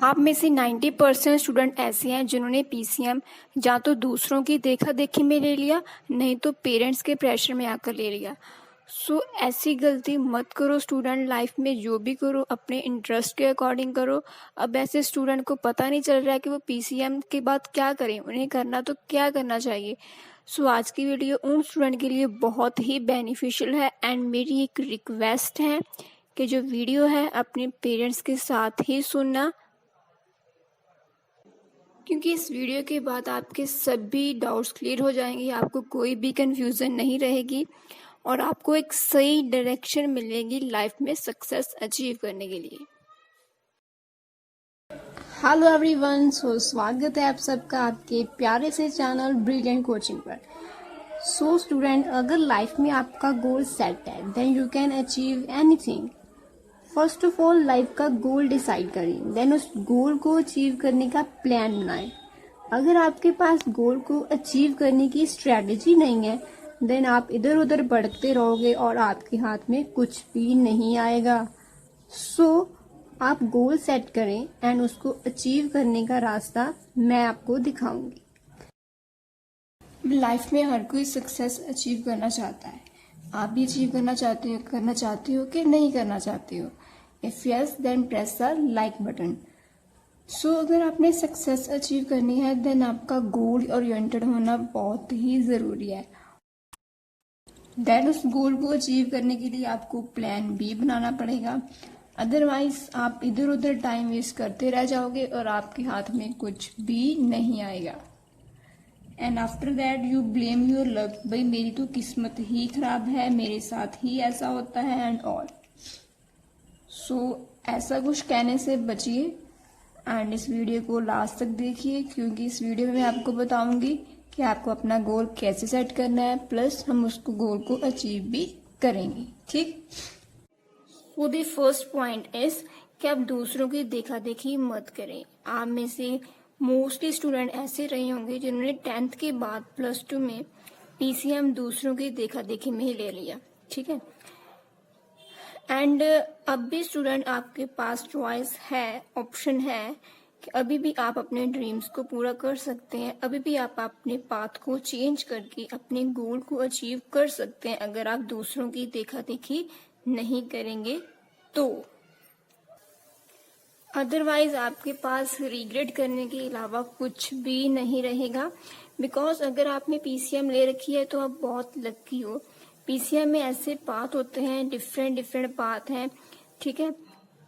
आप में से 90% स्टूडेंट ऐसे हैं जिन्होंने पीसीएम या तो दूसरों की देखा देखी में ले लिया, नहीं तो पेरेंट्स के प्रेशर में आकर ले लिया। सो ऐसी गलती मत करो। स्टूडेंट लाइफ में जो भी करो अपने इंटरेस्ट के अकॉर्डिंग करो। अब ऐसे स्टूडेंट को पता नहीं चल रहा है कि वो पीसीएम के बाद क्या करें, उन्हें करना तो क्या करना चाहिए। सो आज की वीडियो उन स्टूडेंट के लिए बहुत ही बेनिफिशियल है एंड मेरी एक रिक्वेस्ट है कि जो वीडियो है अपने पेरेंट्स के साथ ही सुनना, क्योंकि इस वीडियो के बाद आपके सभी डाउट्स क्लियर हो जाएंगे, आपको कोई भी कंफ्यूजन नहीं रहेगी और आपको एक सही डायरेक्शन मिलेगी लाइफ में सक्सेस अचीव करने के लिए। हेलो एवरीवन, स्वागत है आप सबका आपके प्यारे से चैनल ब्रिलियंट कोचिंग पर। स्टूडेंट, अगर लाइफ में आपका गोल सेट है then you can achieve anything. First of all life का गोल डिसाइड करें, देन उस गोल को अचीव करने का प्लान बनाएं। अगर आपके पास गोल को अचीव करने की स्ट्रेटजी नहीं है देन आप इधर उधर भटकते रहोगे और आपके हाथ में कुछ भी नहीं आएगा। आप गोल सेट करें एंड उसको अचीव करने का रास्ता मैं आपको दिखाऊंगी। लाइफ में हर कोई सक्सेस अचीव करना चाहता है। आप भी अचीव करना चाहते हो कि नहीं करना चाहते हो? If yes then press the like button. अगर आपने सक्सेस अचीव करनी है देन आपका गोल ओरिएंटेड होना बहुत ही जरूरी है। देन उस गोल को अचीव करने के लिए आपको प्लान बी बनाना पड़ेगा, अदरवाइज आप इधर उधर टाइम वेस्ट करते रह जाओगे और आपके हाथ में कुछ भी नहीं आएगा। And after that you blame your luck, भाई मेरी तो किस्मत ही खराब है, मेरे साथ ही ऐसा होता है एंड ऑल। ऐसा कुछ कहने से बचिए एंड इस वीडियो को लास्ट तक देखिए, क्योंकि इस वीडियो में मैं आपको बताऊंगी कि आपको अपना गोल कैसे सेट करना है, प्लस हम उसको गोल को अचीव भी करेंगे। ठीक। द फर्स्ट पॉइंट इज कि आप दूसरों की देखा देखी मत करें। आप में से मोस्टली स्टूडेंट ऐसे रहे होंगे जिन्होंने 10th के बाद +2 में पीसीएम दूसरों की देखा देखी में ही ले लिया। ठीक है। एंड अब भी स्टूडेंट आपके पास चॉइस है, ऑप्शन है कि अभी भी आप अपने ड्रीम्स को पूरा कर सकते हैं, अभी भी आप अपने पाथ को चेंज करके अपने गोल को अचीव कर सकते हैं अगर आप दूसरों की देखा देखी नहीं करेंगे तो। अदरवाइज आपके पास रिग्रेट करने के अलावा कुछ भी नहीं रहेगा। बिकॉज अगर आपने पीसीएम ले रखी है तो आप बहुत लकी हो। पीसीएम में ऐसे पाथ होते हैं, डिफरेंट पाथ हैं, ठीक है,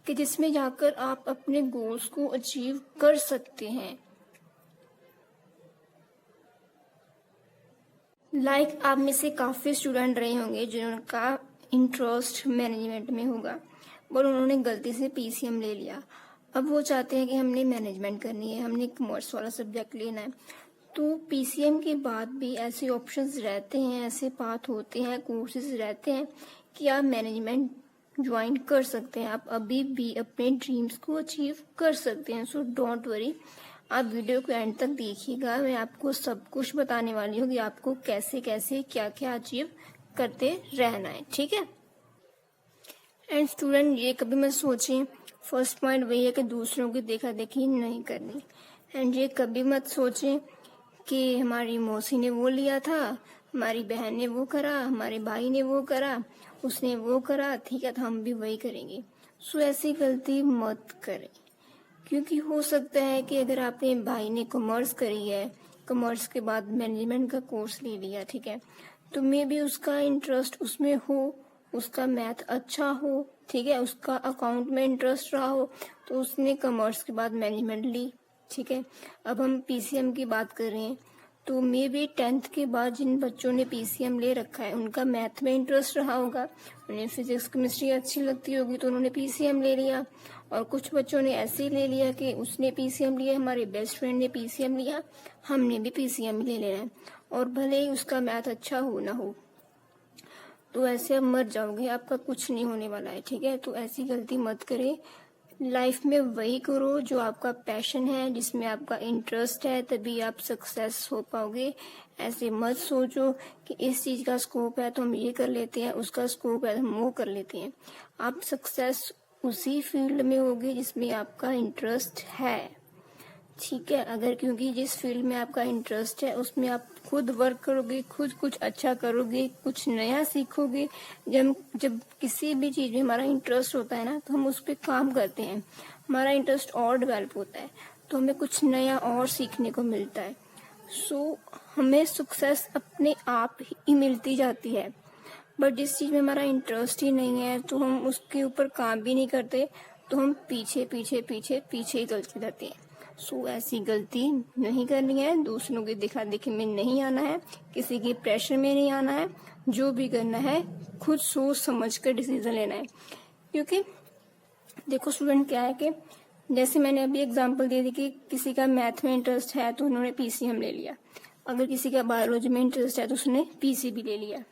कि जिसमें जाकर आप अपने गोल्स को अचीव कर सकते हैं। आप में से काफी स्टूडेंट रहे होंगे जिनका इंटरेस्ट मैनेजमेंट में होगा और उन्होंने गलती से पीसीएम ले लिया। अब वो चाहते हैं कि हमने मैनेजमेंट करनी है, हमने कॉमर्स वाला सब्जेक्ट लेना है। तो पीसीएम के बाद भी ऐसे ऑप्शंस रहते हैं, ऐसे पाथ होते हैं, कोर्सेज रहते हैं कि आप मैनेजमेंट ज्वाइन कर सकते हैं, आप अभी भी अपने ड्रीम्स को अचीव कर सकते हैं। सो डोंट वरी, आप वीडियो को एंड तक देखिएगा, मैं आपको सब कुछ बताने वाली हूँ कि आपको कैसे कैसे क्या क्या अचीव करते रहना है। ठीक है। एंड स्टूडेंट ये कभी मत सोचें, फर्स्ट पॉइंट वही है कि दूसरों की देखा देखी नहीं करनी। एंड ये कभी मत सोचें कि हमारी मौसी ने वो लिया था, हमारी बहन ने वो करा, हमारे भाई ने वो करा, उसने वो करा, ठीक है तो हम भी वही करेंगे। ऐसी गलती मत करें, क्योंकि हो सकता है कि अगर आपने भाई ने कॉमर्स करी है, कॉमर्स के बाद मैनेजमेंट का कोर्स ले लिया, ठीक है, तो मे भी उसका इंटरेस्ट उसमें हो, उसका मैथ अच्छा हो, ठीक है, उसका अकाउंट में इंटरेस्ट रहा हो, तो उसने कॉमर्स के बाद मैनेजमेंट ली। ठीक है। अब हम पीसीएम की बात कर रहे हैं तो मे बी 10th के बाद जिन बच्चों ने पीसीएम ले रखा है उनका मैथ में इंटरेस्ट रहा होगा, उन्हें फिजिक्स केमिस्ट्री अच्छी लगती होगी तो उन्होंने पीसीएम ले लिया। और कुछ बच्चों ने ऐसे ही ले लिया कि उसने पीसीएम लिया, हमारे बेस्ट फ्रेंड ने पीसीएम लिया, हमने भी पीसीएम ले लेना है, और भले ही उसका मैथ अच्छा हो ना हो। तो ऐसे आप मर जाओगे, आपका कुछ नहीं होने वाला है। ठीक है। तो ऐसी गलती मत करें, लाइफ में वही करो जो आपका पैशन है, जिसमें आपका इंटरेस्ट है, तभी आप सक्सेस हो पाओगे। ऐसे मत सोचो कि इस चीज का स्कोप है तो हम ये कर लेते हैं, उसका स्कोप है तो हम वो कर लेते हैं। आप सक्सेस उसी फील्ड में होगी जिसमें आपका इंटरेस्ट है, ठीक है। अगर क्योंकि जिस फील्ड में आपका इंटरेस्ट है उसमें आप खुद वर्क करोगे, खुद कुछ अच्छा करोगे, कुछ नया सीखोगे। जब किसी भी चीज में हमारा इंटरेस्ट होता है ना, तो हम उस पर काम करते हैं, हमारा इंटरेस्ट और डेवलप होता है, तो हमें कुछ नया और सीखने को मिलता है। सो हमें सक्सेस अपने आप ही मिलती जाती है। बट जिस चीज में हमारा इंटरेस्ट ही नहीं है, तो हम उसके ऊपर काम भी नहीं करते, तो हम पीछे पीछे पीछे पीछे ही चलते रहते हैं। सो ऐसी गलती नहीं करनी है, दूसरों की दिखा दिखी में नहीं आना है, किसी की प्रेशर में नहीं आना है। जो भी करना है खुद सोच समझ कर डिसीजन लेना है। क्योंकि देखो स्टूडेंट, क्या है कि जैसे मैंने अभी एग्जांपल दे दी कि किसी का मैथ में इंटरेस्ट है तो उन्होंने पीसीएम ले लिया, अगर किसी का बायोलॉजी में इंटरेस्ट है तो उसने पीसीबी ले लिया।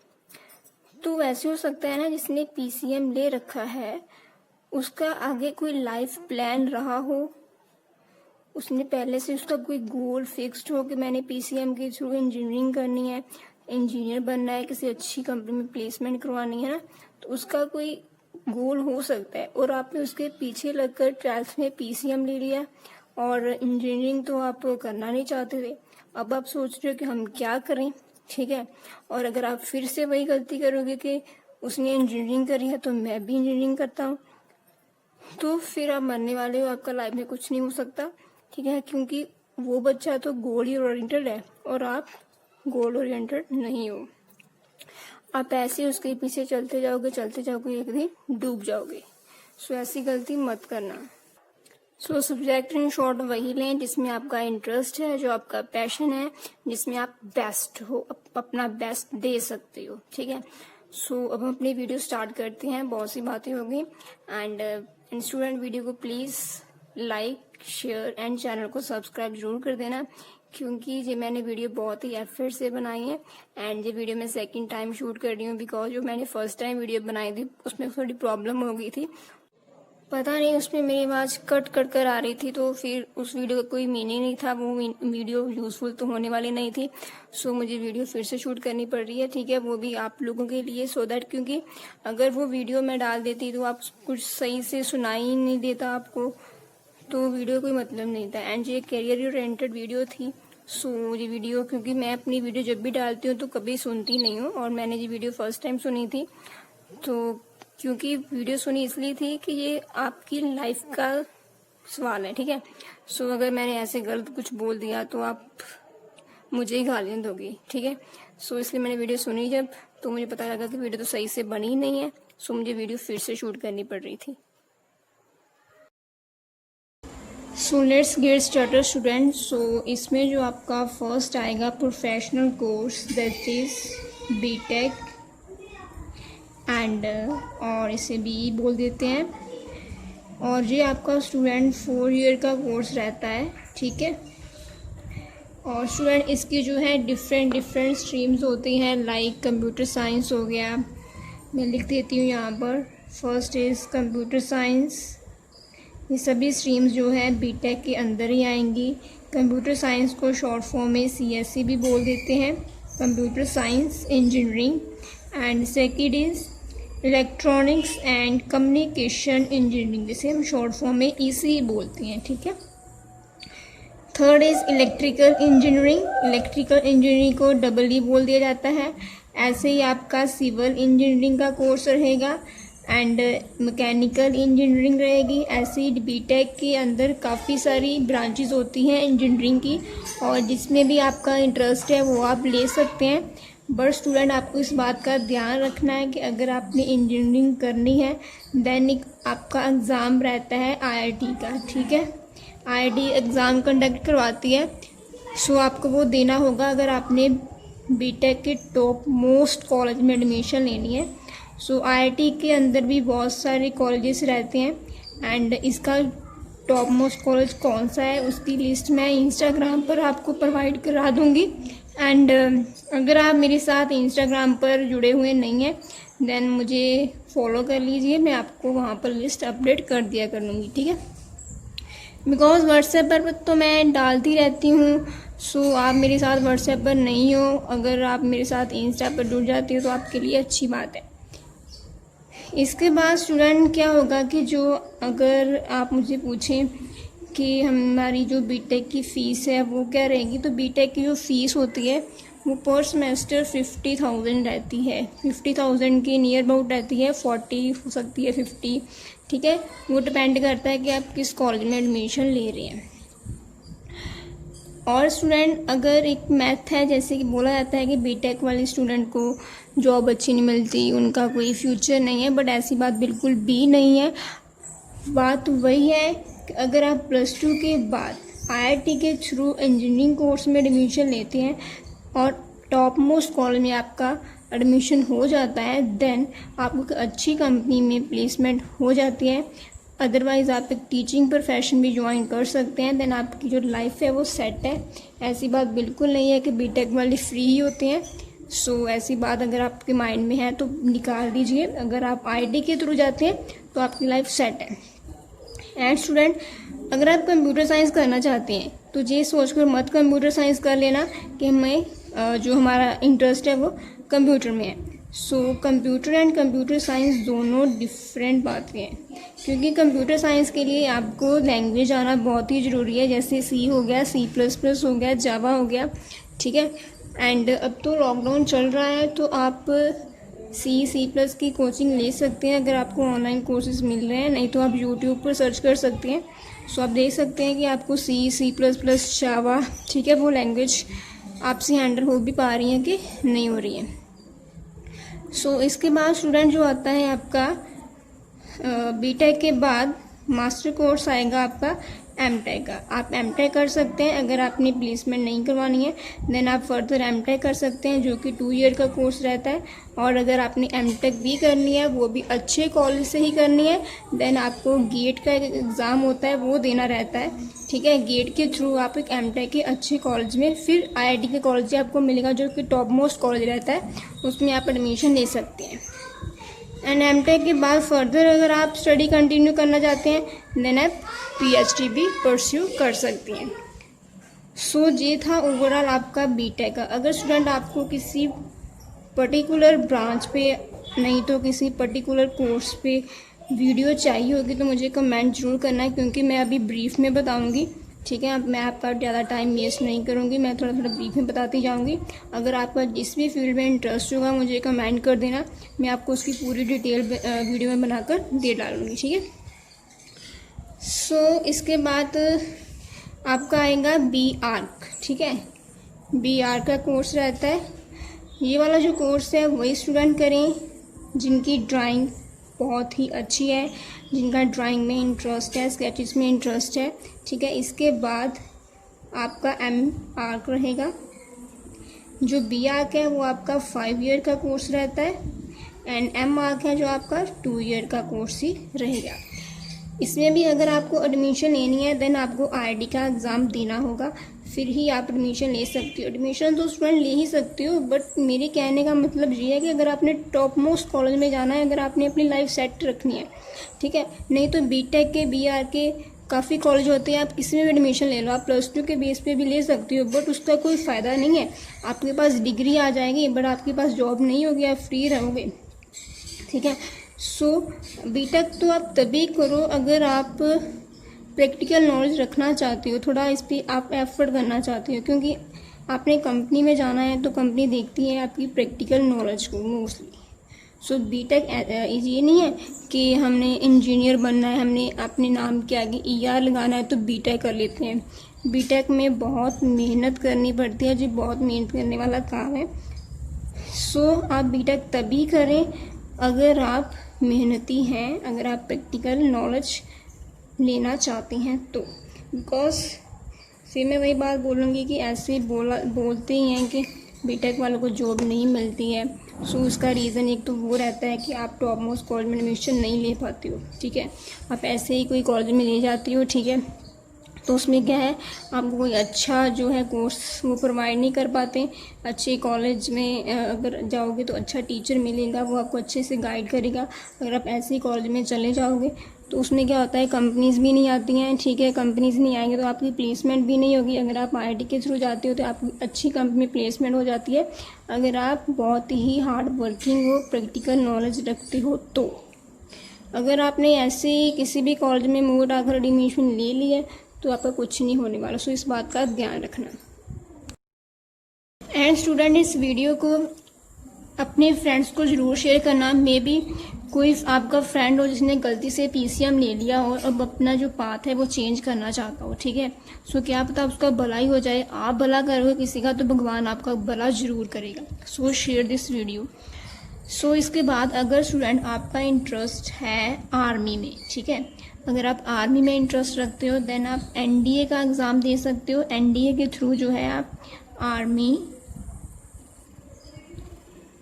तो वैसे हो सकता है ना, जिसने पीसीएम ले रखा है उसका आगे कोई लाइफ प्लान रहा हो, उसने पहले से उसका कोई गोल फिक्स्ड हो कि मैंने पीसीएम के थ्रू इंजीनियरिंग करनी है, इंजीनियर बनना है, किसी अच्छी कंपनी में प्लेसमेंट करवानी है ना, तो उसका कोई गोल हो सकता है। और आपने उसके पीछे लगकर 12th में पीसीएम ले लिया और इंजीनियरिंग तो आप करना नहीं चाहते थे। अब आप सोच रहे हो कि हम क्या करें, ठीक है। और अगर आप फिर से वही गलती करोगे कि उसने इंजीनियरिंग करी है तो मैं भी इंजीनियरिंग करता हूँ, तो फिर आप मरने वाले हो, आपका लाइफ में कुछ नहीं हो सकता, ठीक है। क्योंकि वो बच्चा तो गोल ओरिएंटेड है और आप गोल ओरिएंटेड नहीं हो। आप ऐसे उसके पीछे चलते जाओगे, एक दिन डूब जाओगे। सो ऐसी गलती मत करना। सो सब्जेक्ट इन शॉर्ट वही लें जिसमें आपका इंटरेस्ट है, जो आपका पैशन है, जिसमें आप बेस्ट हो, अपना बेस्ट दे सकते हो, ठीक है। सो अब हम अपनी वीडियो स्टार्ट करते हैं, बहुत सी बातें होगी। एंड स्टूडेंट, वीडियो को please like, share and channel को सब्सक्राइब जरूर कर देना, क्योंकि ये मैंने वीडियो बहुत ही एफर्ट से बनाई है। एंड ये वीडियो मैं सेकंड टाइम शूट कर रही हूँ, बिकॉज जो मैंने फर्स्ट टाइम वीडियो बनाई थी उसमें थोड़ी प्रॉब्लम हो गई थी, पता नहीं उसमें मेरी आवाज कट कट कर आ रही थी, तो फिर उस वीडियो का कोई मीनिंग नहीं था, वो वीडियो यूजफुल तो होने वाली नहीं थी। सो मुझे वीडियो फिर से शूट करनी पड़ रही है, ठीक है, वो भी आप लोगों के लिए, सो दैट, क्योंकि अगर वो वीडियो मैं डाल देती तो आप कुछ सही से सुनाई ही नहीं देता आपको, तो वीडियो कोई मतलब नहीं था। एंड ये करियर ओरिएंटेड वीडियो थी। सो ये वीडियो, क्योंकि मैं अपनी वीडियो जब भी डालती हूँ तो कभी सुनती नहीं हूँ, और मैंने ये वीडियो फर्स्ट टाइम सुनी थी, तो क्योंकि वीडियो सुनी इसलिए थी कि ये आपकी लाइफ का सवाल है, ठीक है। सो अगर मैंने ऐसे गलत कुछ बोल दिया तो आप मुझे ही गालियां दोगी, ठीक है। सो इसलिए मैंने वीडियो सुनी जब, तो मुझे पता लगा कि वीडियो तो सही से बनी ही नहीं है, सो मुझे वीडियो फिर से शूट करनी पड़ रही थी। So let's get started student. So इसमें जो आपका फर्स्ट आएगा professional course, that is BTech and और इसे BE बोल देते हैं, और ये आपका स्टूडेंट 4 ईयर का कोर्स रहता है, ठीक है। और स्टूडेंट इसकी जो है डिफरेंट स्ट्रीम्स होती हैं, लाइक कंप्यूटर साइंस हो गया, मैं लिख देती हूँ यहाँ पर, फर्स्ट इज़ कंप्यूटर साइंस। ये सभी स्ट्रीम्स जो है बीटेक के अंदर ही आएंगी। कंप्यूटर साइंस को शॉर्ट फॉर्म में CSE भी बोल देते हैं, computer science engineering. And second is electronics and communication engineering, जिसे हम शॉर्ट फॉर्म में ECE बोलते हैं, ठीक है। Third is electrical engineering. Electrical engineering को EE बोल दिया जाता है। ऐसे ही आपका सिविल इंजीनियरिंग का कोर्स रहेगा एंड मैकेनिकल इंजीनियरिंग रहेगी। ऐसे ही बीटेक के अंदर काफ़ी सारी ब्रांचेस होती हैं इंजीनियरिंग की, और जिसमें भी आपका इंटरेस्ट है वो आप ले सकते हैं। बट स्टूडेंट, आपको इस बात का ध्यान रखना है कि अगर आपने इंजीनियरिंग करनी है देन एक आपका एग्ज़ाम रहता है IIT का, ठीक है। IIT एग्ज़ाम कंडक्ट करवाती है, सो आपको वो देना होगा अगर आपने बीटेक के टॉप मोस्ट कॉलेज में एडमिशन लेनी है। सो IIT के अंदर भी बहुत सारे कॉलेजेस रहते हैं एंड इसका टॉप मोस्ट कॉलेज कौन सा है उसकी लिस्ट मैं इंस्टाग्राम पर आपको प्रोवाइड करा दूंगी। एंड अगर आप मेरे साथ इंस्टाग्राम पर जुड़े हुए नहीं हैं देन मुझे फॉलो कर लीजिए, मैं आपको वहाँ पर लिस्ट अपडेट कर दिया करूँगी, ठीक है। बिकॉज व्हाट्सएप पर तो मैं डालती रहती हूँ, सो आप मेरे साथ व्हाट्सएप पर नहीं हो, अगर आप मेरे साथ इंस्टा पर जुड़ जाती हो तो आपके लिए अच्छी बात है। इसके बाद स्टूडेंट क्या होगा कि जो अगर आप मुझे पूछें कि हमारी जो बीटेक की फ़ीस है वो क्या रहेगी, तो बीटेक की जो फ़ीस होती है वो पर सेमेस्टर 50,000 रहती है। 50,000 के नियर अबाउट रहती है, 40 हो सकती है, 50, ठीक है। वो डिपेंड करता है कि आप किस कॉलेज में एडमिशन ले रहे हैं। और स्टूडेंट अगर एक मैथ है, जैसे कि बोला जाता है कि बीटेक वाले स्टूडेंट को जॉब अच्छी नहीं मिलती, उनका कोई फ्यूचर नहीं है, बट ऐसी बात बिल्कुल भी नहीं है। बात वही है कि अगर आप +2 के बाद आईआईटी के थ्रू इंजीनियरिंग कोर्स में एडमिशन लेते हैं और टॉप मोस्ट कॉलेज में आपका एडमिशन हो जाता है, देन आपको अच्छी कंपनी में प्लेसमेंट हो जाती है। अदरवाइज़ आप एक टीचिंग प्रोफेशन भी ज्वाइन कर सकते हैं, देन आपकी जो लाइफ है वो सेट है। ऐसी बात बिल्कुल नहीं है कि बीटेक वाले फ्री ही होते हैं। सो ऐसी बात अगर आपके माइंड में है तो निकाल दीजिए। अगर आप आईआईटी के थ्रू जाते हैं तो आपकी लाइफ सेट है। एंड स्टूडेंट अगर आप कंप्यूटर साइंस करना चाहते हैं तो ये सोचकर मत कंप्यूटर साइंस कर लेना कि हमें जो हमारा इंटरेस्ट है वो कंप्यूटर में है। So computer and computer science दोनों डिफरेंट बातें हैं, क्योंकि कंप्यूटर साइंस के लिए आपको लैंग्वेज आना बहुत ही ज़रूरी है, जैसे सी हो गया, C++ हो गया, जावा हो गया, ठीक है। एंड अब तो लॉकडाउन चल रहा है तो आप C++ की कोचिंग ले सकते हैं अगर आपको ऑनलाइन कोर्सेज मिल रहे हैं, नहीं तो आप यूट्यूब पर सर्च कर सकते हैं। सो आप देख सकते हैं कि आपको C++, जावा, ठीक है, वो लैंग्वेज आपसे हैंडल हो भी पा रही है कि नहीं हो रही है। सो इसके बाद स्टूडेंट जो आता है आपका बीटेक के बाद मास्टर कोर्स आएगा आपका एमटेक का। आप एमटेक कर सकते हैं अगर आपने प्लेसमेंट नहीं करवानी है, देन आप फर्दर एमटेक कर सकते हैं जो कि 2 ईयर का कोर्स रहता है। और अगर आपने एमटेक भी करनी है, वो भी अच्छे कॉलेज से ही करनी है, देन आपको गेट का एक एग्ज़ाम होता है वो देना रहता है, ठीक है। गेट के थ्रू आप एक एमटेक के अच्छे कॉलेज में, फिर आईआईटी के कॉलेज आपको मिलेगा जो कि टॉप मोस्ट कॉलेज रहता है, उसमें आप एडमिशन ले सकते हैं। एंड एमटेक के बाद फर्दर अगर आप स्टडी कंटिन्यू करना चाहते हैं देन आप पीएचडी भी परस्यू कर सकती हैं। सो ये था ओवरऑल आपका बीटेक का। अगर स्टूडेंट आपको किसी पर्टिकुलर ब्रांच पे, नहीं तो किसी पर्टिकुलर कोर्स पे वीडियो चाहिए होगी तो मुझे कमेंट जरूर करना है, क्योंकि मैं अभी ब्रीफ में बताऊंगी, ठीक है। मैं आपका ज़्यादा टाइम वेस्ट नहीं करूँगी, मैं थोड़ा थोड़ा ब्रीफ में बताती जाऊँगी। अगर आपका जिस भी फील्ड में इंटरेस्ट होगा मुझे कमेंट कर देना, मैं आपको उसकी पूरी डिटेल वीडियो में बनाकर दे डालूँगी, ठीक है। सो इसके बाद आपका आएगा B.Arch, ठीक है। B.Arch का कोर्स रहता है। ये वाला जो कोर्स है वही स्टूडेंट करें जिनकी ड्राइंग बहुत ही अच्छी है, जिनका ड्राइंग में इंटरेस्ट है, स्केचेस में इंटरेस्ट है, ठीक है। इसके बाद आपका M.Arch रहेगा। जो B.Arch है वो आपका 5 ईयर का कोर्स रहता है, एंड M.Arch है जो आपका 2 ईयर का कोर्स ही रहेगा। इसमें भी अगर आपको एडमिशन लेनी है देन आपको आईआईटी का एग्ज़ाम देना होगा, फिर ही आप एडमिशन ले सकते हो। एडमिशन तो स्टूडेंट ले ही सकते हो, बट मेरे कहने का मतलब ये है कि अगर आपने टॉप मोस्ट कॉलेज में जाना है, अगर आपने अपनी लाइफ सेट रखनी है, ठीक है। नहीं तो बीटेक के, B.Arch के काफ़ी कॉलेज होते हैं, आप किसी में भी एडमिशन ले लो, आप +2 के बेस पे भी ले सकते हो, बट उसका कोई फ़ायदा नहीं है। आपके पास डिग्री आ जाएगी बट आपके पास जॉब नहीं होगी, आप फ्री रहोगे, ठीक है। सो बीटेक तो आप तभी करो अगर आप प्रैक्टिकल नॉलेज रखना चाहते हो, थोड़ा इस पर आप एफर्ट करना चाहते हो, क्योंकि आपने कंपनी में जाना है तो कंपनी देखती है आपकी प्रैक्टिकल नॉलेज को मोस्टली। सो बीटेक ये नहीं है कि हमने इंजीनियर बनना है, हमने अपने नाम के आगे ER लगाना है तो बीटेक कर लेते हैं। बीटेक में बहुत मेहनत करनी पड़ती है, जो बहुत मेहनत करने वाला काम है। सो आप बीटेक तभी करें अगर आप मेहनती हैं, अगर आप प्रैक्टिकल नॉलेज लेना चाहते हैं तो। बिकॉज फिर मैं वही बात बोलूँगी कि ऐसे बोलते ही हैं कि बीटेक वालों को जॉब नहीं मिलती है। सो उसका रीज़न एक तो वो रहता है कि आप टॉप मोस्ट कॉलेज में एडमिशन नहीं ले पाते हो, ठीक है। आप ऐसे ही कोई कॉलेज में ले जाती हो, ठीक है, तो उसमें क्या है, आपको कोई अच्छा जो है कोर्स वो प्रोवाइड नहीं कर पाते। अच्छे कॉलेज में अगर जाओगे तो अच्छा टीचर मिलेगा, वो आपको अच्छे से गाइड करेगा। अगर आप ऐसे ही कॉलेज में चले जाओगे तो उसमें क्या होता है, कंपनीज़ भी नहीं आती हैं, ठीक है। कंपनीज़ नहीं आएंगे तो आपकी प्लेसमेंट भी नहीं होगी। अगर आप आईआईटी के थ्रू जाते हो तो आपकी अच्छी कंपनी में प्लेसमेंट हो जाती है, अगर आप बहुत ही हार्ड वर्किंग हो, प्रैक्टिकल नॉलेज रखते हो तो। अगर आपने ऐसे ही किसी भी कॉलेज में मुँह उठाकर एडमिशन ले लिया तो आपका कुछ नहीं होने वाला। सो इस बात का ध्यान रखना। एंड स्टूडेंट, इस वीडियो को अपने फ्रेंड्स को ज़रूर शेयर करना। मे बी कोई आपका फ्रेंड हो जिसने गलती से PCM ले लिया हो, अब अपना जो पाथ है वो चेंज करना चाहता हो, ठीक है। सो क्या पता उसका भला ही हो जाए। आप भला करोगे किसी का तो भगवान आपका भला ज़रूर करेगा। So share this video. So इसके बाद अगर स्टूडेंट आपका इंटरेस्ट है आर्मी में, ठीक है, अगर आप आर्मी में इंटरेस्ट रखते हो देन आप NDA का एग्ज़ाम दे सकते हो। NDA के थ्रू जो है आप आर्मी,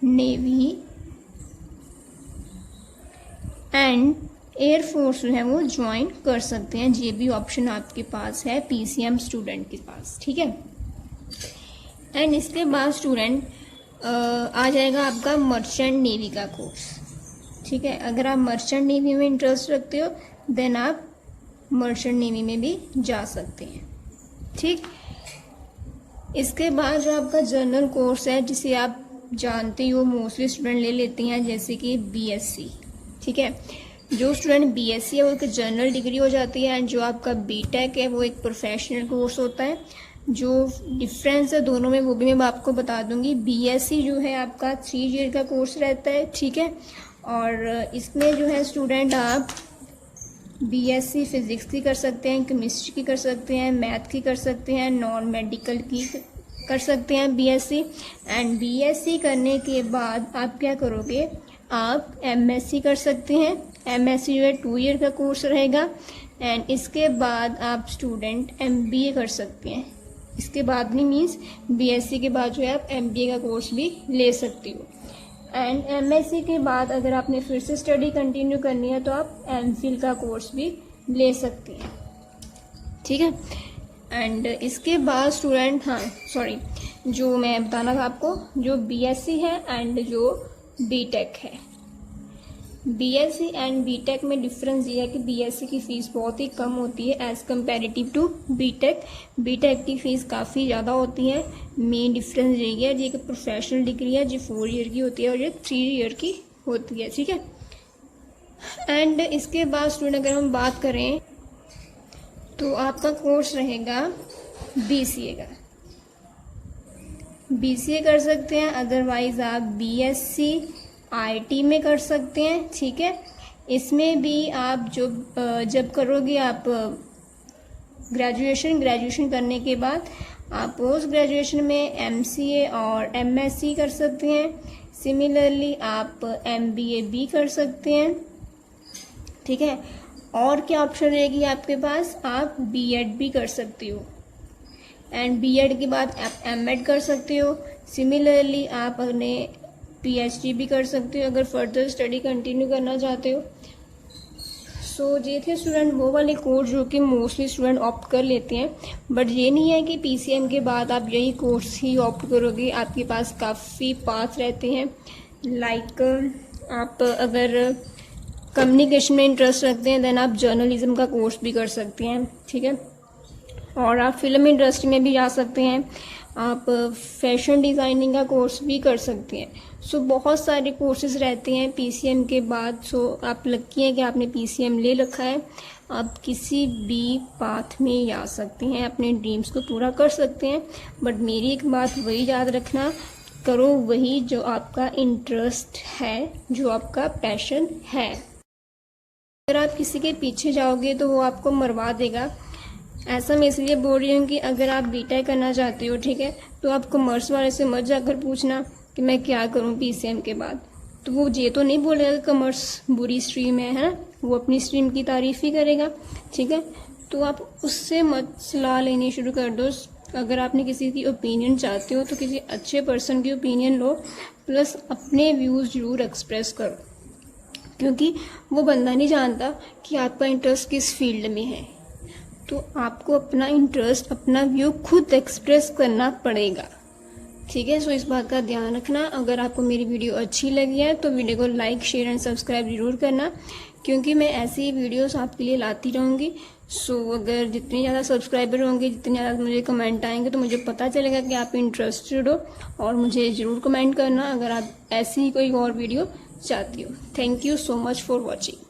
नेवी एंड एयरफोर्स जो है वो ज्वाइन कर सकते हैं। ये भी ऑप्शन आपके पास है PCM स्टूडेंट के पास, ठीक है। एंड इसके बाद स्टूडेंट आ जाएगा आपका मर्चेंट नेवी का कोर्स, ठीक है। अगर आप मर्चेंट नेवी में इंटरेस्ट रखते हो देन आप मर्चेंट नेवी में भी जा सकते हैं, ठीक। इसके बाद जो आपका जनरल कोर्स है जिसे आप जानते हो मोस्टली स्टूडेंट ले लेते हैं, जैसे कि BSc, ठीक है। जो स्टूडेंट BSc है वो एक जनरल डिग्री हो जाती है एंड जो आपका BTech है वो एक प्रोफेशनल कोर्स होता है। जो डिफरेंस है दोनों में वो भी मैं आपको बता दूंगी। BSc जो है आपका 3 ईयर का कोर्स रहता है, ठीक है। और इसमें जो है स्टूडेंट आप BSc फिजिक्स की कर सकते हैं, केमिस्ट्री की कर सकते हैं, मैथ की कर सकते हैं, नॉन मेडिकल की कर सकते हैं BSc। एंड BSc करने के बाद आप क्या करोगे, आप MSc कर सकते हैं। MSc जो है 2 ईयर का कोर्स रहेगा एंड इसके बाद आप स्टूडेंट MBA कर सकते हैं। इसके बाद नहीं मीन्स BSc के बाद जो है आप MBA का कोर्स भी ले सकते हो। एंड MSc के बाद अगर आपने फिर से स्टडी कंटिन्यू करनी है तो आप MPhil का कोर्स भी ले सकते हैं, ठीक है। एंड इसके बाद स्टूडेंट जो मैं बताना था आपको, जो BSc है एंड जो BTech है, BSc एंड BTech में डिफरेंस ये है कि BSc की फ़ीस बहुत ही कम होती है as comparative to BTech। BTech की फ़ीस काफ़ी ज़्यादा होती है। मेन डिफरेंस यही है, ये कि प्रोफेशनल डिग्री है जो 4 ईयर की होती है और ये 3 ईयर की होती है, ठीक है। एंड इसके बाद स्टूडेंट अगर हम बात करें तो आपका कोर्स रहेगा BCA का। BCA कर सकते हैं, अदरवाइज आप BSc IT में कर सकते हैं, ठीक है। इसमें भी आप जब करोगे आप ग्रेजुएशन करने के बाद आप पोस्ट ग्रेजुएशन में MCA और MSc कर सकते हैं। सिमिलरली आप MBA भी कर सकते हैं, ठीक है। और क्या ऑप्शन रहेगी आपके पास, आप B.Ed भी कर सकते हो एंड B.Ed के बाद आप M.Ed कर सकते हो। सिमिलरली आप अपने PhD भी कर सकते हो अगर फर्दर स्टडी कंटिन्यू करना चाहते हो। सो ये थे स्टूडेंट वो वाले कोर्स जो कि मोस्टली स्टूडेंट ऑप्ट कर लेते हैं, बट ये नहीं है कि PCM के बाद आप यही कोर्स ही ऑप्ट करोगे। आपके पास काफ़ी पाथ रहते हैं। लाइक आप अगर कम्युनिकेशन में इंटरेस्ट रखते हैं देन आप जर्नलिज्म का कोर्स भी कर सकते हैं, ठीक है। और आप फिल्म इंडस्ट्री में भी जा सकते हैं, आप फैशन डिज़ाइनिंग का कोर्स भी कर सकते हैं। सो बहुत सारे कोर्सेज रहते हैं PCM के बाद। सो आप लकी हैं कि आपने PCM ले रखा है। आप किसी भी पाथ में जा सकते हैं, अपने ड्रीम्स को पूरा कर सकते हैं। बट मेरी एक बात वही याद रखना, करो वही जो आपका इंटरेस्ट है, जो आपका पैशन है। अगर आप किसी के पीछे जाओगे तो वो आपको मरवा देगा। ऐसा मैं इसलिए बोल रही हूँ कि अगर आप BTech करना चाहते हो, ठीक है, तो आप कॉमर्स वाले से मत जाकर पूछना कि मैं क्या करूँ PCM के बाद। तो वो ये तो नहीं बोलेगा कि कॉमर्स बुरी स्ट्रीम है ना, वो अपनी स्ट्रीम की तारीफ ही करेगा, ठीक है। तो आप उससे मत सलाह लेनी शुरू कर दो। अगर आपने किसी की ओपिनियन चाहते हो तो किसी अच्छे पर्सन की ओपिनियन लो, प्लस अपने व्यूज़ ज़रूर एक्सप्रेस करो, क्योंकि वो बंदा नहीं जानता कि आपका इंटरेस्ट किस फील्ड में है। तो आपको अपना इंटरेस्ट, अपना व्यू खुद एक्सप्रेस करना पड़ेगा, ठीक है। सो इस बात का ध्यान रखना। अगर आपको मेरी वीडियो अच्छी लगी है तो वीडियो को लाइक, शेयर एंड सब्सक्राइब ज़रूर करना, क्योंकि मैं ऐसी ही वीडियोस आपके लिए लाती रहूँगी। सो अगर जितने ज़्यादा सब्सक्राइबर होंगे, जितने ज़्यादा मुझे कमेंट आएंगे तो मुझे पता चलेगा कि आप इंटरेस्टेड हो, और मुझे ज़रूर कमेंट करना अगर आप ऐसी ही कोई और वीडियो चाहती हो। Thank you so much for watching.